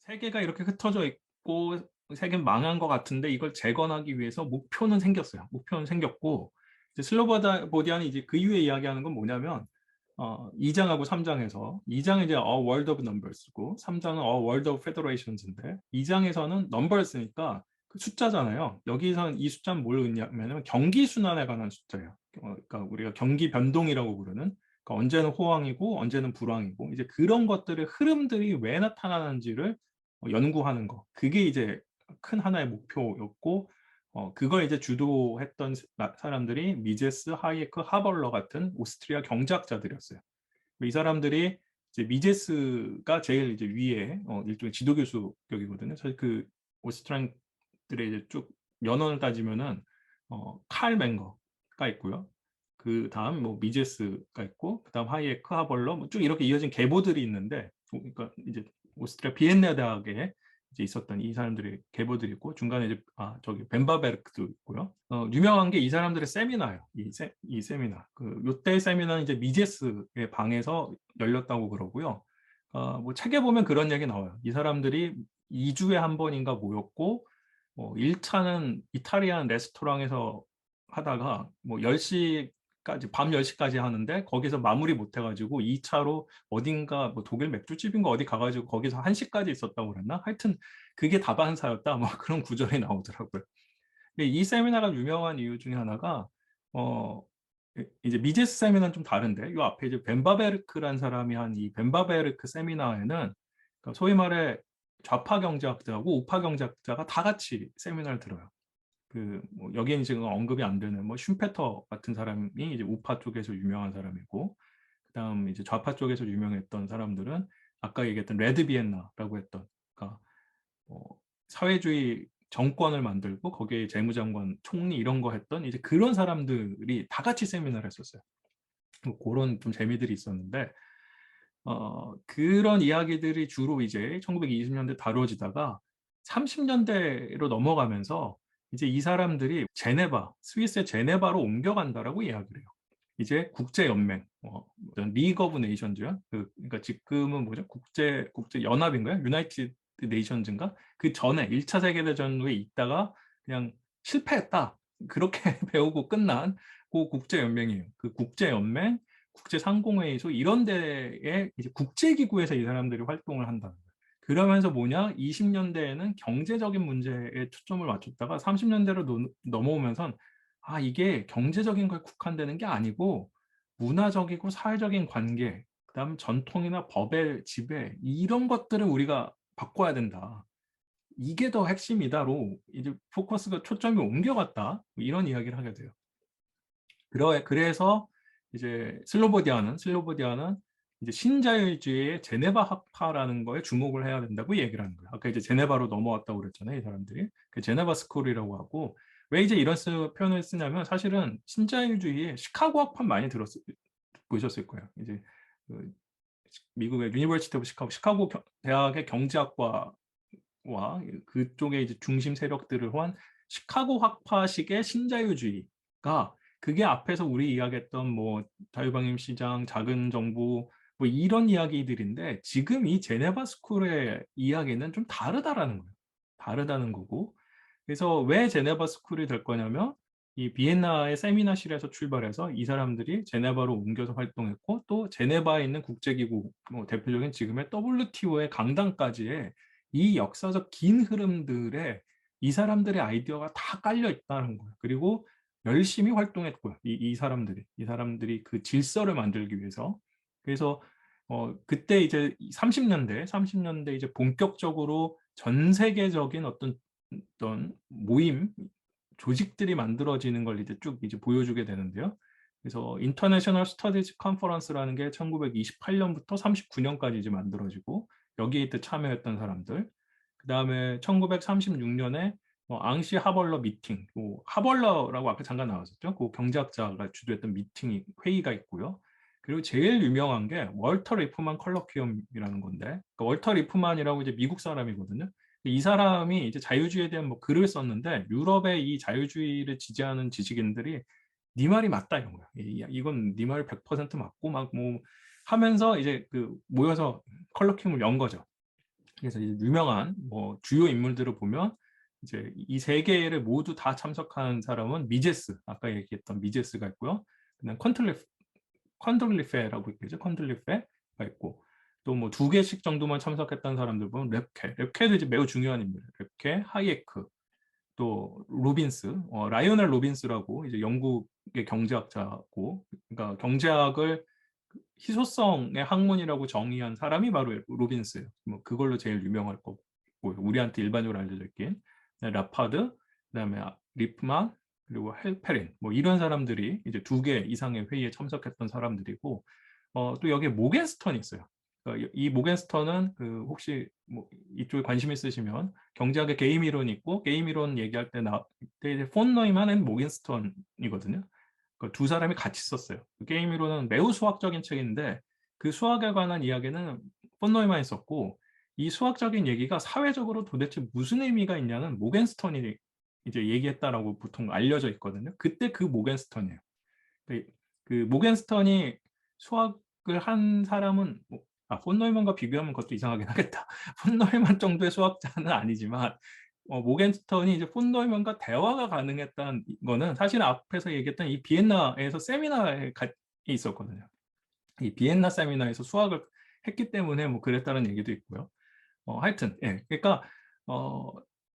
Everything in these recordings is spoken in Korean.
세계가 이렇게 흩어져 있고 세계는 망한 것 같은데 이걸 재건하기 위해서 목표는 생겼어요. 목표는 생겼고 이제 슬로보디안이 이제 그 이후에 이야기하는 건 뭐냐면 2장하고 3장에서 2장은 이제 A World of Numbers고 3장은 A World of Federations인데 2장에서는 Numbers니까 그 숫자잖아요. 여기서는 이 숫자는 뭘 의미하냐면 경기 순환에 관한 숫자예요. 그러니까 우리가 경기 변동이라고 부르는 그러니까 언제는 호황이고 언제는 불황이고 이제 그런 것들의 흐름들이 왜 나타나는지를 연구하는 거. 그게 이제 큰 하나의 목표였고 그걸 이제 주도했던 사람들이 미제스, 하이에크, 하벌러 같은 오스트리아 경제학자들이었어요. 이 사람들이 이제 미제스가 제일 이제 위에 일종의 지도교수격이거든요. 사실 그 오스트리아들의 이제 쭉 연원을 따지면은 칼 맹거가 있고요. 그 다음 뭐 미제스가 있고 그 다음 하이에크, 하벌러 뭐쭉 이렇게 이어진 계보들이 있는데 그러니까 이제 오스트리아 비엔나 대학에 이제 있었던 이 사람들의 계보들이 있고 중간에 이제 저기 벤바베르크도 있고요. 유명한 게 이 사람들의 세미나예요. 이 세미나. 그 요때 세미나는 이제 미제스의 방에서 열렸다고 그러고요. 뭐 책에 보면 그런 얘기 나와요. 이 사람들이 2주에 한 번인가 모였고 1차는 이탈리안 레스토랑에서 하다가 뭐 10시까지 밤 10시까지 하는데 거기서 마무리 못 해가지고 2차로 어딘가 뭐 독일 맥주집인가 어디 가가지고 거기서 1시까지 있었다고 그랬나? 하여튼 그게 다반사였다 뭐 그런 구절이 나오더라고요. 이 세미나가 유명한 이유 중에 하나가 어 이제 미제스 세미나는 좀 다른데 이 앞에 이제 벤바베르크란 사람이 한 이 벤바베르크 세미나에는 그러니까 소위 말해 좌파 경제학자하고 우파 경제학자가 다 같이 세미나를 들어요. 그뭐 여기에는 지금 언급이 안 되는 뭐 슌페터 같은 사람이 이제 우파 쪽에서 유명한 사람이고 그다음 이제 좌파 쪽에서 유명했던 사람들은 아까 얘기했던 레드 비엔나라고 했던 그러니까 사회주의 정권을 만들고 거기에 재무장관, 총리 이런 거 했던 이제 그런 사람들이 다 같이 세미나를 했었어요. 뭐 그런 좀 재미들이 있었는데 그런 이야기들이 주로 이제 1920년대 다뤄지다가 30년대로 넘어가면서 이제 이 사람들이 제네바, 스위스의 제네바로 옮겨간다라고 이야기를 해요. 이제 국제연맹, 리그 오브 네이션즈요. 그러니까 지금은 뭐죠? 국제 연합인가요? 유나이티드 네이션즈인가? 그 전에 1차 세계대전 후에 있다가 그냥 실패했다. 그렇게 배우고 끝난 그 국제연맹이에요. 그 국제연맹, 국제상공회의소 이런 데에 이제 국제기구에서 이 사람들이 활동을 한다는 거예요. 그러면서 뭐냐? 20년대에는 경제적인 문제에 초점을 맞췄다가 30년대로 넘어오면선 이게 경제적인 거에 국한되는 게 아니고 문화적이고 사회적인 관계, 그다음 전통이나 법의 지배 이런 것들을 우리가 바꿔야 된다. 이게 더 핵심이다로 이제 포커스가 초점이 옮겨갔다. 이런 이야기를 하게 돼요. 그래서 이제 슬로보디아는 이제 신자유주의의 제네바 학파라는 거에 주목을 해야 된다고 얘기를 하는 거예요. 아까 이제 제네바로 넘어왔다고 그랬잖아요, 이 사람들이. 그 제네바 스쿨이라고 하고 왜 이제 이런 표현을 쓰냐면 사실은 신자유주의의 시카고 학파 많이 보셨을 거예요. 이제 그 미국의 유니버시티 오브 시카고 대학의 경제학과와 그쪽에 이제 중심 세력들을 한 시카고 학파식의 신자유주의가 그게 앞에서 우리 이야기했던 뭐 자유방임 시장, 작은 정부 뭐 이런 이야기들인데 지금 이 제네바 스쿨의 이야기는 좀 다르다라는 거예요. 다르다는 거고. 그래서 왜 제네바 스쿨이 될 거냐면 이 비엔나의 세미나실에서 출발해서 이 사람들이 제네바로 옮겨서 활동했고 또 제네바에 있는 국제기구 뭐 대표적인 지금의 WTO의 강당까지의 이 역사적 긴 흐름들에 이 사람들의 아이디어가 다 깔려 있다는 거예요. 그리고 열심히 활동했고요. 이 사람들이 그 질서를 만들기 위해서. 그래서 그때 이제 30년대 이제 본격적으로 전 세계적인 어떤 모임 조직들이 만들어지는 걸 이제 쭉 이제 보여주게 되는데요. 그래서 인터내셔널 스터디즈 컨퍼런스라는 게 1928년부터 39년까지 이제 만들어지고 여기에 이때 참여했던 사람들. 그다음에 1936년에 앙시 하벌러 미팅, 하벌러라고 아까 잠깐 나왔었죠. 그 경제학자가 주도했던 회의가 있고요. 그리고 제일 유명한 게 월터 리프만 컬러퀴엄이라는 건데, 그러니까 월터 리프만이라고 이제 미국 사람이거든요. 이 사람이 이제 자유주의에 대한 뭐 글을 썼는데 유럽의 이 자유주의를 지지하는 지식인들이 네 말이 맞다 이런 거야. 이건 네 말 100% 맞고 막 뭐 하면서 이제 그 모여서 컬러킹을 연 거죠. 그래서 이제 유명한 뭐 주요 인물들을 보면 이제 이 세 개를 모두 다 참석한 사람은 미제스, 아까 얘기했던 미제스가 있고요. 그다음 컨돌리페라고 있겠죠. 컨돌리페가 있고 또 뭐 두 개씩 정도만 참석했던 사람들 보면 랩케도 이제 매우 중요한 인물. 랩케, 하이에크, 또 로빈스, 라이오넬 로빈스라고 이제 영국의 경제학자고, 그러니까 경제학을 희소성의 학문이라고 정의한 사람이 바로 로빈스예요. 뭐 그걸로 제일 유명할 거고 우리한테 일반적으로 알려져 있긴 라파드, 그다음에 리프만, 그리고 헬페린 뭐 이런 사람들이 이제 두 개 이상의 회의에 참석했던 사람들이고 또 여기에 모겐스턴이 있어요. 이 모겐스턴은 그 혹시 뭐 이쪽에 관심 있으시면 경제학의 게임 이론 있고 게임 이론 얘기할 때 이제 폰 노이만 모겐스턴이거든요. 두 사람이 같이 썼어요. 게임 이론은 매우 수학적인 책인데 그 수학에 관한 이야기는 폰 노이만이 썼고 이 수학적인 얘기가 사회적으로 도대체 무슨 의미가 있냐는 모겐스턴이 이제 얘기했다라고 보통 알려져 있거든요. 그때 그 모겐스턴이에요. 그, 그 모겐스턴이 수학을 한 사람은 폰 노이먼과 비교하면 그것도 이상하긴 하겠다. 폰 노이먼 정도의 수학자는 아니지만 모겐스턴이 이제 폰 노이먼과 대화가 가능했다는 거는 사실 앞에서 얘기했던 이 비엔나에서 세미나에 있었거든요. 이 비엔나 세미나에서 수학을 했기 때문에 뭐 그랬다는 얘기도 있고요. 하여튼 예, 그러니까 어,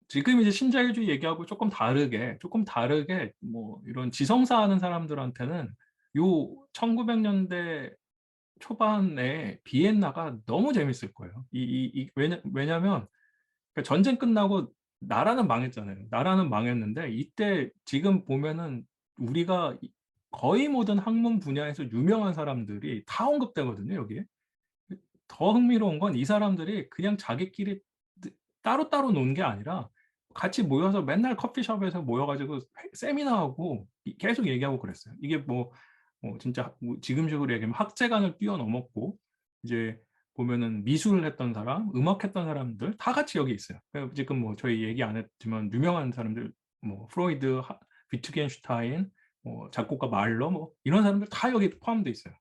지금 이제 신자유주의 얘기하고 조금 다르게 뭐 이런 지성사 하는 사람들한테는 요 1900년대 초반에 비엔나가 너무 재밌을 거예요. 왜냐면 그러니까 전쟁 끝나고 나라는 망했잖아요. 나라는 망했는데 이때 지금 보면은 우리가 거의 모든 학문 분야에서 유명한 사람들이 다 언급되거든요, 여기에. 더 흥미로운 건 이 사람들이 그냥 자기끼리 따로따로 논 게 아니라 같이 모여서 맨날 커피숍에서 모여가지고 세미나하고 계속 얘기하고 그랬어요. 이게 진짜 지금식으로 얘기하면 학제간을 뛰어넘었고 이제 보면은 미술을 했던 사람, 음악했던 사람들 다 같이 여기 있어요. 지금 뭐 저희 얘기 안 했지만 유명한 사람들 뭐 프로이드, 비트겐슈타인, 작곡가 말러 뭐 이런 사람들 다 여기 포함되어 있어요.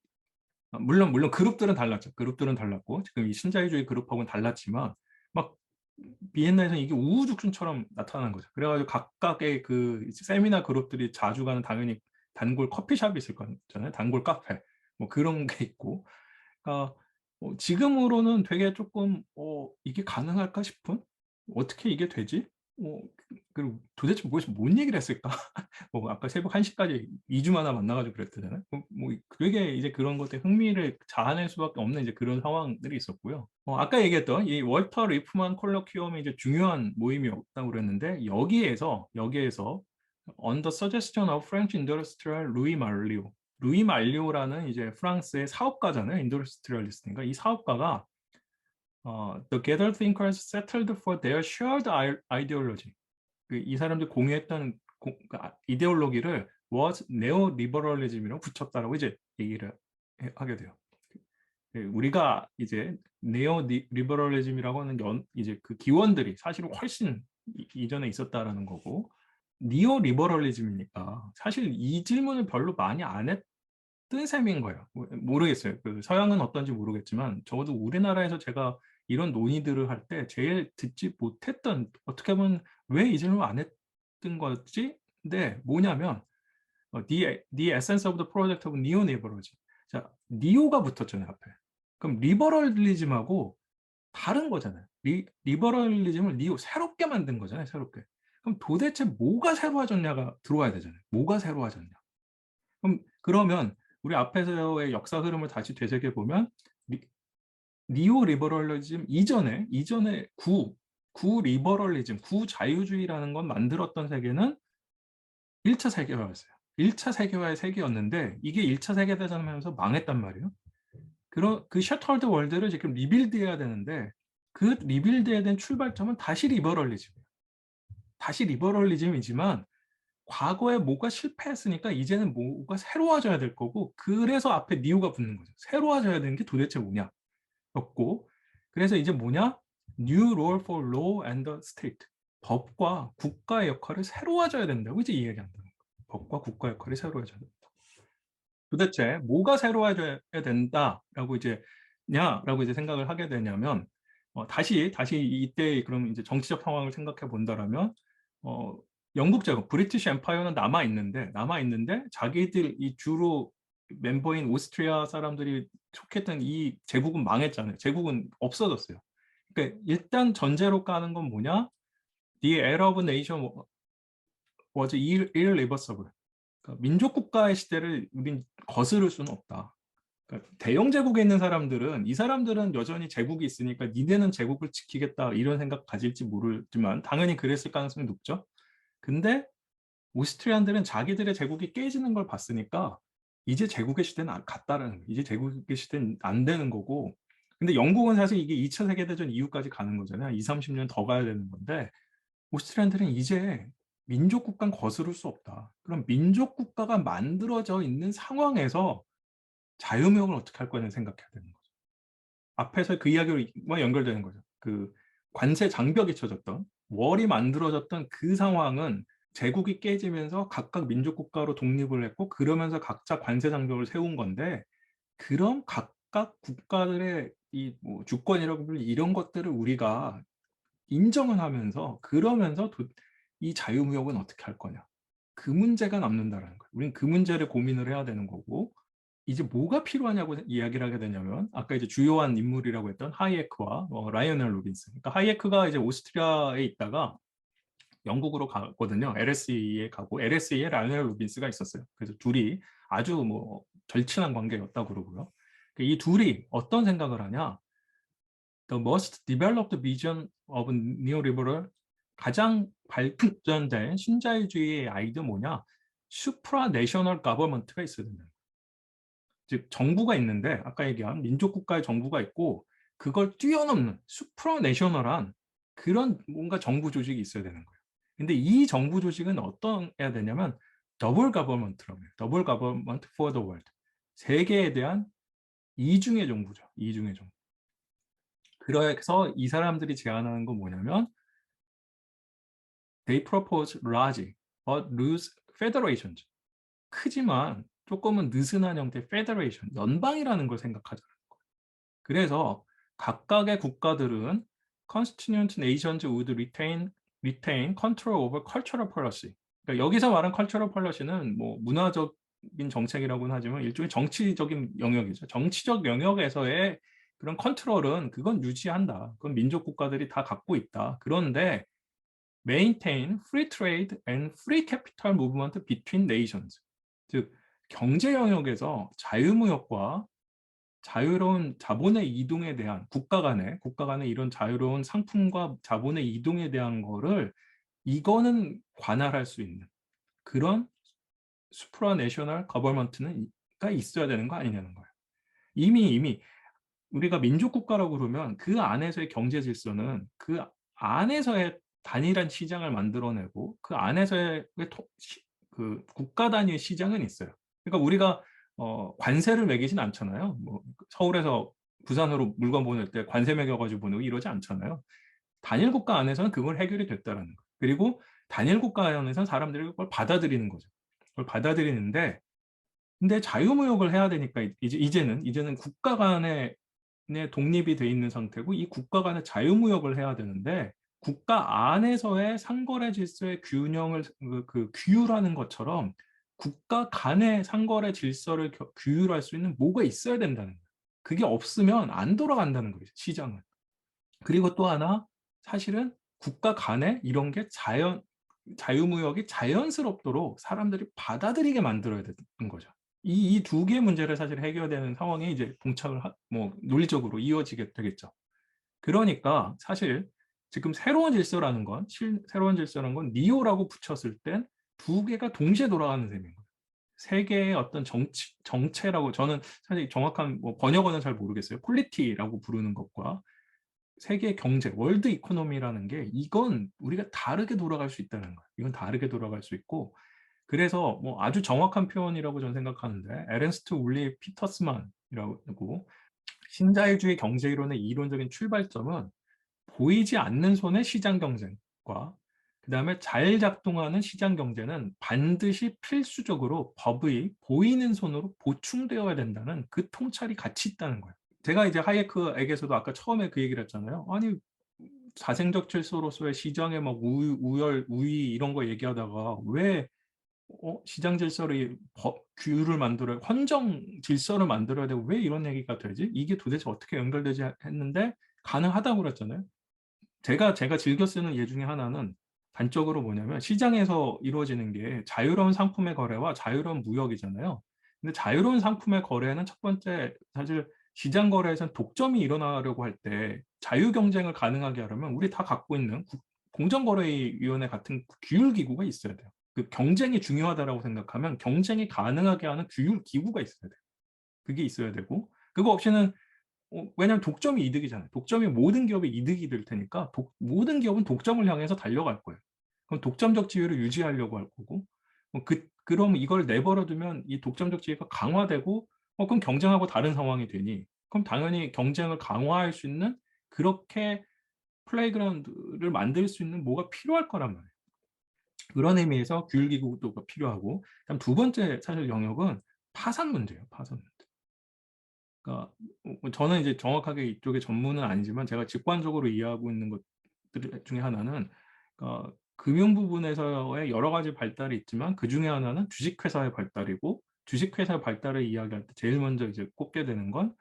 물론 그룹들은 달랐죠. 그룹들은 달랐고 지금 이 신자유주의 그룹하고는 달랐지만 막 비엔나에서 이게 우후죽순처럼 나타나는 거죠. 그래가지고 각각의 그 세미나 그룹들이 자주 가는 당연히 단골 커피숍이 있을 거잖아요. 단골 카페 뭐 그런 게 있고. 그러니까 지금으로는 되게 조금 이게 가능할까 싶은 어떻게 이게 되지? 그리고 도대체 무엇이 뭔 얘기를 했을까? 뭐 아까 새벽 1시까지 2주 만에 만나가지고 그랬잖아요. 뭐 되게 이제 그런 것에 흥미를 자아낼 수밖에 없는 이제 그런 상황들이 있었고요. 아까 얘기했던 이 월터 리프만 콜로퀴엄이 이제 중요한 모임이었다고 그랬는데 여기에서 On the suggestion of French industrial Louis Marliot, 루이 말리오라는 이제 프랑스의 사업가잖아요. 인더스트리얼리스트니까 이 사업가가 The gathered thinkers settled for their shared ideology. 이 사람들이 공유했던 이데올로기를 was neoliberalism이라고 붙였다라고 이제 얘기를 하게 돼요. 우리가 이제 네오리버럴리즘이라고 하는 이제 그 기원들이 사실은 훨씬 이전에 있었다라는 거고 니오리버럴리즘이니까 사실 이 질문을 별로 많이 안 했던 셈인 거예요. 모르겠어요. 그 서양은 어떤지 모르겠지만 적어도 우리나라에서 제가 이런 논의들을 할 때 제일 듣지 못했던 어떻게 보면 왜 이 질문을 안 했던 거지? 근데 뭐냐면 the essence of the project of neoliberalism. 자, 니오가 붙었잖아요, 앞에. 그럼 리버럴리즘하고 다른 거잖아요. 리버럴리즘을 새롭게 만든 거잖아요, 새롭게. 그럼 도대체 뭐가 새로워졌냐가 들어와야 되잖아요. 뭐가 새로워졌냐. 그러면 우리 앞에서의 역사 흐름을 다시 되새겨 보면 니오 리버럴리즘 이전에 구 리버럴리즘, 구 자유주의라는 건 만들었던 세계는 1차 세계화였어요. 1차 세계화의 세계였는데 이게 1차 세계대전 하면서 망했단 말이에요. 그 셔틀드 월드를 지금 리빌드해야 되는데 그 리빌드해야 된 출발점은 다시 리버럴리즘이에요. 다시 리버럴리즘이지만 과거에 뭐가 실패했으니까 이제는 뭐가 새로워져야 될 거고 그래서 앞에 니오가 붙는 거죠. 새로워져야 되는 게 도대체 뭐냐? 였고 그래서 이제 뭐냐? New role for law and the state. 법과 국가의 역할을 새로워져야 된다고 이제 이야기한다. 법과 국가 역할이 새로워져야 된다. 도대체 뭐가 새로워져야 된다라고 이제 생각을 하게 되냐면 다시 이때 그럼 이제 정치적 상황을 생각해 본다라면 어, 영국 제국 브리티시 엠파이어는 남아 있는데 자기들 이 주로 멤버인 오스트리아 사람들이 속했던 이 제국은 망했잖아요. 제국은 없어졌어요. 그러니까 일단 전제로 까는 건 뭐냐? The era of nation was irreversible. 그러니까 민족 국가의 시대를 우린 거스를 수는 없다. 그러니까 대영 제국에 있는 사람들은 이 사람들은 여전히 제국이 있으니까 니네는 제국을 지키겠다 이런 생각 가질지 모르지만 당연히 그랬을 가능성이 높죠. 근데 오스트리안들은 자기들의 제국이 깨지는 걸 봤으니까 이제 제국의 시대는 갔다라는 거예요. 이제 제국의 시대는 안 되는 거고. 근데 영국은 사실 이게 2차 세계대전 이후까지 가는 거잖아요. 2, 30년 더 가야 되는 건데 오스트리안들은 이제 민족 국가는 거스를 수 없다. 그럼 민족 국가가 만들어져 있는 상황에서 자유무역을 어떻게 할 거냐는 생각해야 되는 거죠. 앞에서 그 이야기와 연결되는 거죠. 그 관세 장벽이 쳐졌던 월이 만들어졌던 그 상황은 제국이 깨지면서 각각 민족 국가로 독립을 했고 그러면서 각자 관세 장벽을 세운 건데 그럼 각각 국가들의 이 뭐 주권이라고 불리는 이런 것들을 우리가 인정을 하면서 그러면서 이 자유무역은 어떻게 할 거냐. 그 문제가 남는다라는 거예요. 우리는 그 문제를 고민을 해야 되는 거고 이제 뭐가 필요하냐고 이야기를 하게 되냐면 아까 이제 주요한 인물이라고 했던 하이에크와 라이오넬 로빈스. 그러니까 하이에크가 이제 오스트리아에 있다가 영국으로 가거든요. LSE에 가고 LSE에 라이오넬 로빈스가 있었어요. 그래서 둘이 아주 뭐 절친한 관계였다고 그러고요. 이 둘이 어떤 생각을 하냐? The most developed vision of neoliberal 가장 발전된 신자유주의의 아이디어 뭐냐? supranational government가 있어야 된다. 즉 정부가 있는데 아까 얘기한 민족 국가의 정부가 있고 그걸 뛰어넘는 수프라내셔널한 그런 뭔가 정부 조직이 있어야 되는 거예요. 근데 이 정부 조직은 어떤 해야 되냐면 더블 가버먼트라고 해요. 더블 가버먼트 포 더 월드. 세계에 대한 이중의 정부죠. 이중의 정부. 그래서 이 사람들이 제안하는 건 뭐냐면 they propose large but loose federations. 크지만 조금은 느슨한 형태의 페더레이션, 연방이라는 걸 생각하잖아요. 그래서 각각의 국가들은 constituent nations would retain control over cultural policy. 그러니까 여기서 말한 cultural policy는 뭐 문화적인 정책이라고는 하지만 일종의 정치적인 영역이죠. 정치적 영역에서의 그런 컨트롤은 그건 유지한다. 그건 민족 국가들이 다 갖고 있다. 그런데 maintain free trade and free capital movement between nations. 즉 경제 영역에서 자유무역과 자유로운 자본의 이동에 대한 국가 간의 이런 자유로운 상품과 자본의 이동에 대한 거를 이거는 관할할 수 있는 그런 수프라내셔널 거버먼트가 있어야 되는 거 아니냐는 거예요. 이미 우리가 민족 국가라고 그러면 그 안에서의 경제 질서는 그 안에서의 단일한 시장을 만들어내고 그 안에서의 그 국가 단위의 시장은 있어요. 그러니까 우리가 관세를 매기진 않잖아요. 뭐 서울에서 부산으로 물건 보낼 때 관세 매겨가지고 보내고 이러지 않잖아요. 단일 국가 안에서는 그걸 해결이 됐다라는 거예요. 그리고 단일 국가 안에서는 사람들이 그걸 받아들이는 거죠. 그걸 받아들이는데 근데 자유무역을 해야 되니까 이제는 국가 간의 독립이 돼 있는 상태고 이 국가 간의 자유무역을 해야 되는데 국가 안에서의 상거래 질서의 균형을 규율하는 것처럼 국가 간의 상거래 질서를 규율할 수 있는 뭐가 있어야 된다는 거예요. 그게 없으면 안 돌아간다는 거예요, 시장은. 그리고 또 하나 사실은 국가 간에 이런 게 자유무역이 자연스럽도록 사람들이 받아들이게 만들어야 되는 거죠. 이 두 개의 문제를 사실 해결되는 상황이 이제 봉착을 뭐 논리적으로 이어지게 되겠죠. 그러니까 사실 지금 새로운 질서라는 건 니오라고 붙였을 땐 두 개가 동시에 돌아가는 셈인 거예요. 세계의 어떤 정체라고 저는 사실 정확한 뭐 번역어는 잘 모르겠어요. 폴리티라고 부르는 것과 세계 경제, 월드 이코노미라는 게 이건 우리가 다르게 돌아갈 수 있다는 거예요. 이건 다르게 돌아갈 수 있고 그래서 뭐 아주 정확한 표현이라고 저는 생각하는데 에른스트 울리 피터스만이라고 신자유주의 경제 이론의 이론적인 출발점은 보이지 않는 손의 시장 경쟁과 그다음에 잘 작동하는 시장 경제는 반드시 필수적으로 법의 보이는 손으로 보충되어야 된다는 그 통찰이 같이 있다는 거예요. 제가 이제 하이에크에게서도 아까 처음에 그 얘기를 했잖아요. 아니 자생적 질서로서의 시장의 막 우열, 우위 이런 거 얘기하다가 왜 시장 질서를 규율을 만들어야 헌정 질서를 만들어야 되고 왜 이런 얘기가 되지? 이게 도대체 어떻게 연결되지 했는데 가능하다고 그랬잖아요. 제가 즐겨 쓰는 예 중에 하나는 단적으로 뭐냐면 시장에서 이루어지는 게 자유로운 상품의 거래와 자유로운 무역이잖아요. 근데 자유로운 상품의 거래는 첫 번째 사실 시장 거래에서는 독점이 일어나려고 할 때 자유 경쟁을 가능하게 하려면 우리 다 갖고 있는 공정거래위원회 같은 규율 기구가 있어야 돼요. 그 경쟁이 중요하다라고 생각하면 경쟁이 가능하게 하는 규율 기구가 있어야 돼요. 그게 있어야 되고 그거 없이는 왜냐하면 독점이 이득이잖아요. 독점이 모든 기업의 이득이 될 테니까 모든 기업은 독점을 향해서 달려갈 거예요. 그럼 독점적 지위를 유지하려고 할 거고 그럼 이걸 내버려 두면 이 독점적 지위가 강화되고 그럼 경쟁하고 다른 상황이 되니 그럼 당연히 경쟁을 강화할 수 있는 그렇게 플레이그라운드를 만들 수 있는 뭐가 필요할 거란 말이에요. 그런 의미에서 규율기구가 필요하고 그다음 두 번째 사실 영역은 파산 문제예요. 파산 문제. 그러니까 저는 이제 정확하게 이쪽의 전문은 아니지만 제가 직관적으로 이해하고 있는 것들 중에 하나는 금융 부분에서의 여러 가지 발달이 있지만 그 중에 하나는 주식회사의 발달이고 주식회사의 발달을 이야기할 때 제일 먼저 이제 꼽게 되는 건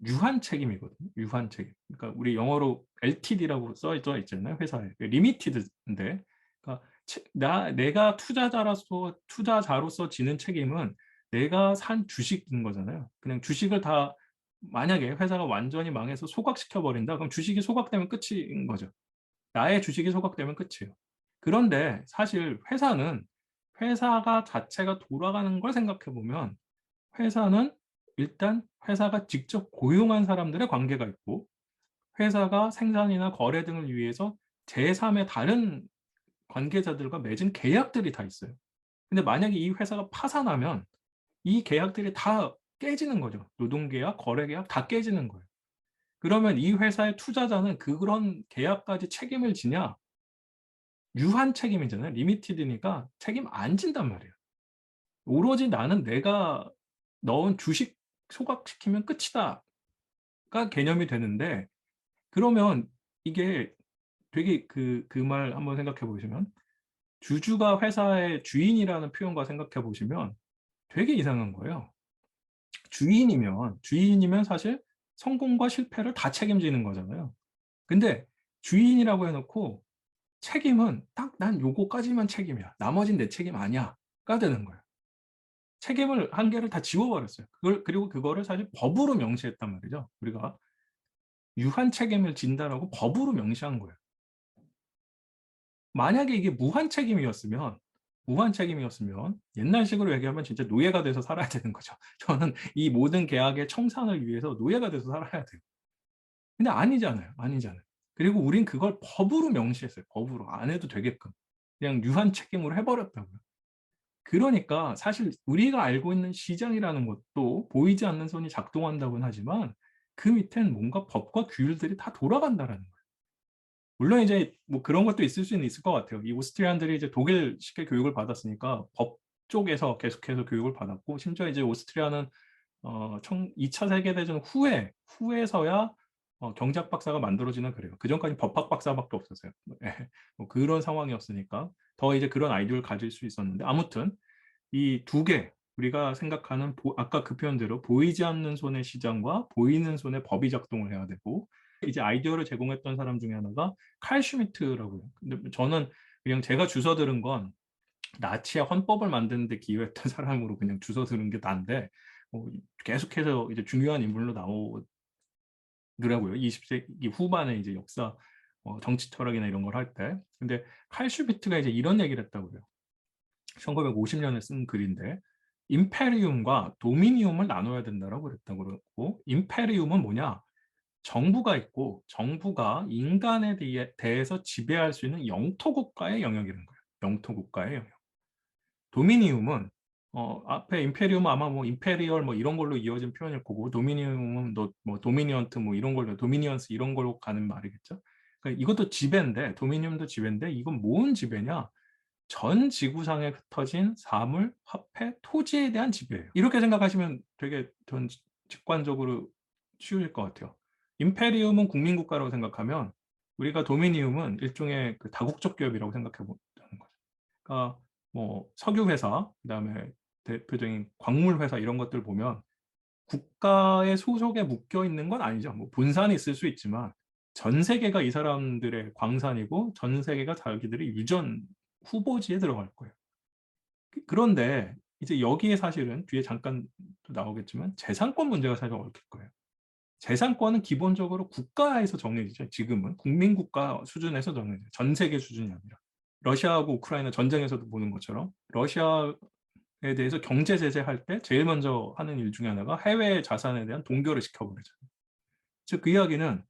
유한 책임이거든요. 유한 책임. 그러니까 우리 영어로 LTD라고 써져 있잖아요. 회사에 리미티드인데, 그러니까 내가 투자자로서 지는 책임은 내가 산 주식인 거잖아요. 그냥 주식을 다 만약에 회사가 완전히 망해서 소각시켜 버린다. 그럼 주식이 소각되면 끝인 거죠. 나의 주식이 소각되면 끝이에요. 그런데 사실 회사가 자체가 돌아가는 걸 생각해 보면 회사는 일단 회사가 직접 고용한 사람들의 관계가 있고 회사가 생산이나 거래 등을 위해서 제3의 다른 관계자들과 맺은 계약들이 다 있어요. 근데 만약에 이 회사가 파산하면 이 계약들이 다 깨지는 거죠. 노동계약, 거래계약 다 깨지는 거예요. 그러면 이 회사의 투자자는 그런 계약까지 책임을 지냐? 유한 책임이잖아요. 리미티드니까 책임 안 진단 말이에요. 오로지 나는 내가 넣은 주식 소각시키면 끝이다가 개념이 되는데 그러면 이게 되게 그 말 한번 생각해 보시면 주주가 회사의 주인이라는 표현과 생각해 보시면 되게 이상한 거예요. 주인이면 사실 성공과 실패를 다 책임지는 거잖아요. 근데 주인이라고 해놓고 책임은 딱 난 요거까지만 책임이야. 나머진 내 책임 아니야가 되는 거예요. 책임을 한 개를 다 지워버렸어요. 그리고 그거를 사실 법으로 명시했단 말이죠. 우리가 유한 책임을 진다라고 법으로 명시한 거예요. 만약에 이게 무한 책임이었으면 옛날식으로 얘기하면 진짜 노예가 돼서 살아야 되는 거죠. 저는 이 모든 계약의 청산을 위해서 노예가 돼서 살아야 돼요. 근데 아니잖아요. 아니잖아요. 그리고 우린 그걸 법으로 명시했어요. 법으로. 안 해도 되게끔. 그냥 유한 책임으로 해버렸다고요. 그러니까 사실 우리가 알고 있는 시장이라는 것도 보이지 않는 손이 작동한다고는 하지만 그 밑엔 뭔가 법과 규율들이 다 돌아간다라는 거예요. 물론 이제 뭐 그런 것도 있을 수는 있을 것 같아요. 이 오스트리안들이 이제 독일식의 교육을 받았으니까 법 쪽에서 계속해서 교육을 받았고 심지어 이제 오스트리아는 2차 세계대전 후에서야 경제학 박사가 만들어지는 그래요. 그전까지 법학 박사밖에 없었어요. 예, 뭐 그런 상황이었으니까 더 이제 그런 아이디어를 가질 수 있었는데 아무튼 이 두 개 우리가 생각하는 아까 그 표현대로 보이지 않는 손의 시장과 보이는 손의 법이 작동을 해야 되고 이제 아이디어를 제공했던 사람 중에 하나가 칼 슈미트라고요. 근데 저는 그냥 제가 주워 들은 건 나치의 헌법을 만드는 데 기여했던 사람으로 그냥 주워 들은 게 난데 계속해서 이제 중요한 인물로 나오더라고요. 20세기 후반에 이제 역사 정치 철학이나 이런 걸 할 때. 근데 칼 슈미트가 이제 이런 얘기를 했다고요. 1950년에 쓴 글인데 임페리움과 도미니움을 나눠야 된다라고 그랬다고 그러고 임페리움은 뭐냐? 정부가 있고 정부가 인간에 대해서 지배할 수 있는 영토 국가의 영역이라는 거예요. 영토 국가의 영역. 도미니움은 앞에 임페리움은 아마 뭐 임페리얼 뭐 이런 걸로 이어진 표현일 거고 도미니움은 뭐 도미니언트 뭐 이런 걸로 도미니언스 이런 걸로 가는 말이겠죠. 그러니까 이것도 지배인데 도미니움도 지배인데 이건 뭔 지배냐? 전 지구상에 흩어진 사물, 화폐, 토지에 대한 지배예요. 이렇게 생각하시면 되게 전 직관적으로 쉬울 것 같아요. 임페리움은 국민국가라고 생각하면 우리가 도미니움은 일종의 그 다국적 기업이라고 생각해 보자는 거죠. 그러니까 뭐 석유 회사, 그다음에 대표적인 광물 회사 이런 것들 보면 국가의 소속에 묶여 있는 건 아니죠. 뭐 분산이 있을 수 있지만 전 세계가 이 사람들의 광산이고 전 세계가 자기들의 유전 후보지에 들어갈 거예요. 그런데 이제 여기에 사실은 뒤에 잠깐 또 나오겠지만 재산권 문제가 사실 얽힐 거예요. 재산권은 기본적으로 국가에서 정해지죠. 지금은 국민국가 수준에서 정해져요. 전 세계 수준이 아니라. 러시아하고 우크라이나 전쟁에서도 보는 것처럼 러시아에 대해서 경제 제재할 때 제일 먼저 하는 일 중에 하나가 해외 자산에 대한 동결을 시켜버리잖아요. 즉 그 이야기는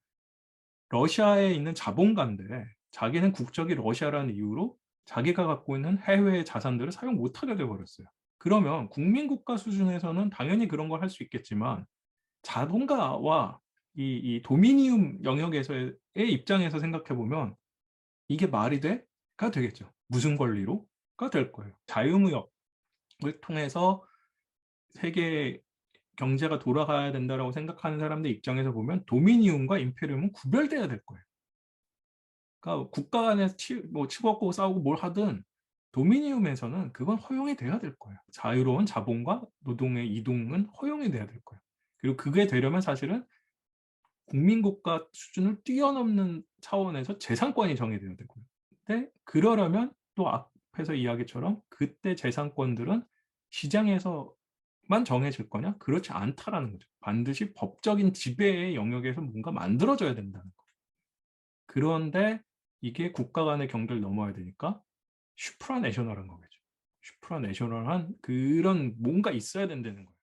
러시아에 있는 자본가인데 자기는 국적이 러시아라는 이유로 자기가 갖고 있는 해외 자산들을 사용 못하게 돼버렸어요. 그러면 국민국가 수준에서는 당연히 그런 걸 할 수 있겠지만 자본가와 이 도미니움 영역에서의 입장에서 생각해 보면 이게 말이 돼? 가 되겠죠. 무슨 권리로? 가 될 거예요. 자유무역을 통해서 세계 경제가 돌아가야 된다라고 생각하는 사람들 입장에서 보면 도미니움과 임페리움은 구별돼야 될 거예요. 그러니까 국가 간에 뭐 치고받고 싸우고 뭘 하든 도미니움에서는 그건 허용이 돼야 될 거예요. 자유로운 자본과 노동의 이동은 허용이 돼야 될 거예요. 그리고 그게 되려면 사실은 국민국가 수준을 뛰어넘는 차원에서 재산권이 정해져야 되고요. 근데 그러려면 또 앞에서 이야기처럼 그때 재산권들은 시장에서만 정해질 거냐? 그렇지 않다라는 거죠. 반드시 법적인 지배의 영역에서 뭔가 만들어져야 된다는 거. 그런데 이게 국가 간의 경계를 넘어야 되니까 슈프라내셔널한 거겠죠. 슈프라내셔널한 그런 뭔가 있어야 된다는 거예요.